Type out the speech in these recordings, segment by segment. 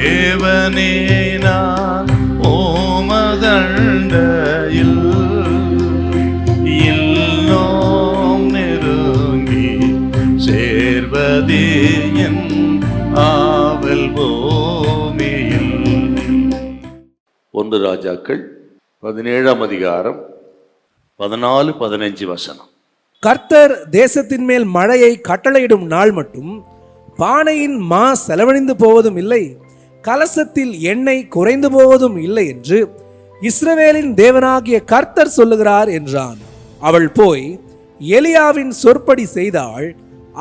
தேவனே நான் ஓமதண்டையில் இல்லோம் நெருங்கி சேர்வதே என் ஆவல் பூமியில். 1 ராஜாக்கள் 17ஆம் அதிகாரம் 14-15 வசனம். கர்த்தர் தேசத்தின் மேல் மழையை கட்டளையிடும் நாள் மட்டும் பானையின் மா செலவழிந்து போவதும் இல்லை, கலசத்தில் எண்ணெய் குறைந்து போவதும் இல்லை என்று இஸ்ரவேலின் தேவனாகிய கர்த்தர் சொல்லுகிறார் என்றான். அவள் போய் எலியாவின் சொற்படி செய்தாள்.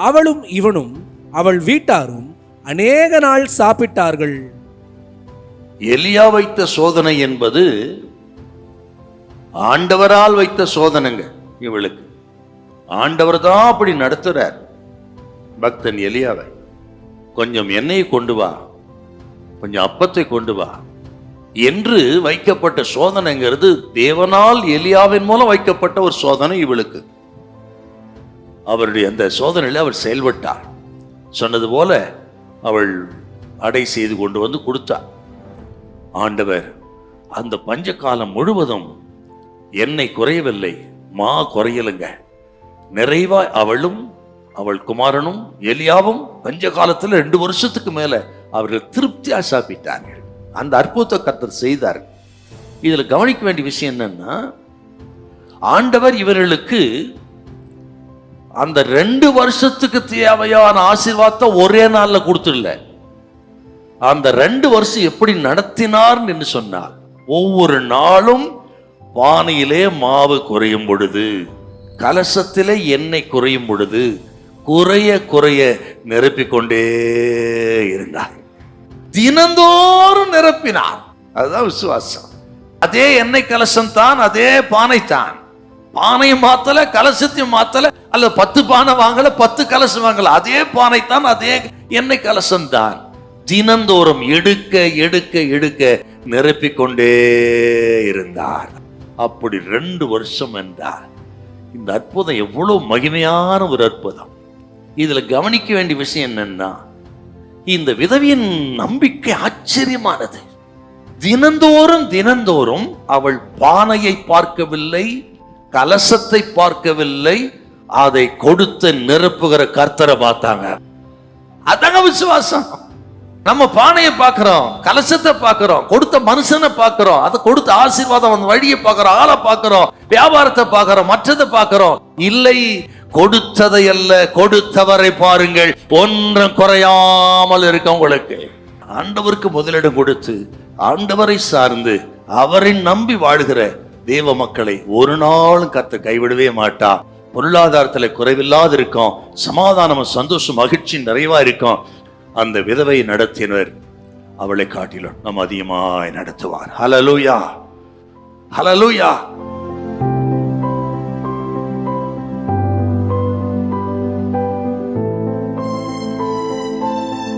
அவளும் இவனும் அவள் வீட்டாரும் அநேக நாள் சாப்பிட்டார்கள். எலியா வைத்த சோதனை என்பது ஆண்டவரால் வைத்த சோதனைங்க. இவளுக்கு ஆண்டவர் தான் அப்படி நடத்துறார். பக்தன் எலியாவை கொஞ்சம் எண்ணெயை கொண்டு வா, கொஞ்சம் அப்பத்தை கொண்டு வா என்று வைக்கப்பட்ட சோதனைங்கிறது தேவனால் எலியாவின் மூலம் வைக்கப்பட்ட ஒரு சோதனை இவளுக்கு. அவருடைய அந்த சோதனையில் அவள் செயல்பட்டார். சொன்னது போல அவள் அடை செய்து கொண்டு வந்து கொடுத்தார். ஆண்டவர் அந்த பஞ்ச காலம் முழுவதும் எண்ணெய் குறையவில்லை, மா குறையலுங்க. நிறைவாய் அவளும் அவள் குமாரனும் எலியாவும் பஞ்ச காலத்தில் 2 வருஷத்துக்கு மேல அவர்கள் திருப்தியா சாப்பிட்டார்கள். அந்த அற்புதத்தை கர்த்தர் செய்தார். இதுல கவனிக்க வேண்டிய விஷயம் என்னன்னா, ஆண்டவர் இவர்களுக்கு அந்த 2 வருஷத்துக்கு தேவையான ஆசீர்வாதத்தை ஒரே நாள்ல கொடுத்துடல. அந்த 2 வருஷம் எப்படி நடத்தினார் என்று சொன்னார். ஒவ்வொரு நாளும் பானையிலே மாவு குறையும் பொழுது, கலசத்திலே எண்ணெய் குறையும் பொழுது குறைய குறைய நிரப்பிக்கொண்டே இருந்தார். தினந்தோறும் நிரப்பினார். அதுதான் விசுவாசம். அதே எண்ணெய் கலசம் தான், அதே பானை தான். பானையும் மாத்தல, கலசத்தையும் மாத்தல, அல்ல 10 பானை வாங்கல, 10 கலசம் வாங்கல, அதே பானை தான், அதே எண்ணெய் கலசம் தான். தினந்தோறும் எடுக்க எடுக்க எடுக்க நிரப்பிக்கொண்டே இருந்தார். அப்படி 2 வருஷம் என்றார். இந்த அற்புதம் எவ்வளவு மகிமையான ஒரு அற்புதம். இதுல கவனிக்க வேண்டிய விஷயம் என்னன்னா, இந்த விதவியின் நம்பிக்கை ஆச்சரியமானது. தினந்தோறும் தினந்தோறும் அவள் பானையை பார்க்கவில்லை, கலசத்தை பார்க்கவில்லை, அதை கொடுத்து நிரப்புகிற கர்த்தரை பார்த்தாங்க. அதாங்க விசுவாசம். நம்ம பானையை பார்க்கிறோம், கலசத்தை பார்க்கிறோம், கொடுத்த மனுஷனை பார்க்கிறோம், அதை கொடுத்த ஆசீர்வாதம் அந்த வழியை பார்க்கிறோம், ஆளை பார்க்கிறோம், வியாபாரத்தை பார்க்கிறோம், மற்றதை பார்க்கிறோம். இல்லை, கொடுத்ததை அல்ல, கொடுத்தவரை பாருங்கள். ஒன்றும் குறையாமல் இருக்க உங்களுக்கு. ஆண்டவருக்கு முதலிடம் கொடுத்து ஆண்டவரை சார்ந்து அவரை நம்பி வாழ்கிற தேவ மக்களை ஒரு நாளும் கர்த்தர் கைவிடவே மாட்டா. பொருளாதாரத்துல குறைவில்லாது இருக்கும், சமாதானம், சந்தோஷம், மகிழ்ச்சி நிறைவா இருக்கும். அந்த விதவை நடத்தினர் அவளை காட்டிலும் நம்ம அதிகமாய் நடத்துவார். ஹல்லேலூயா, ஹல்லேலூயா.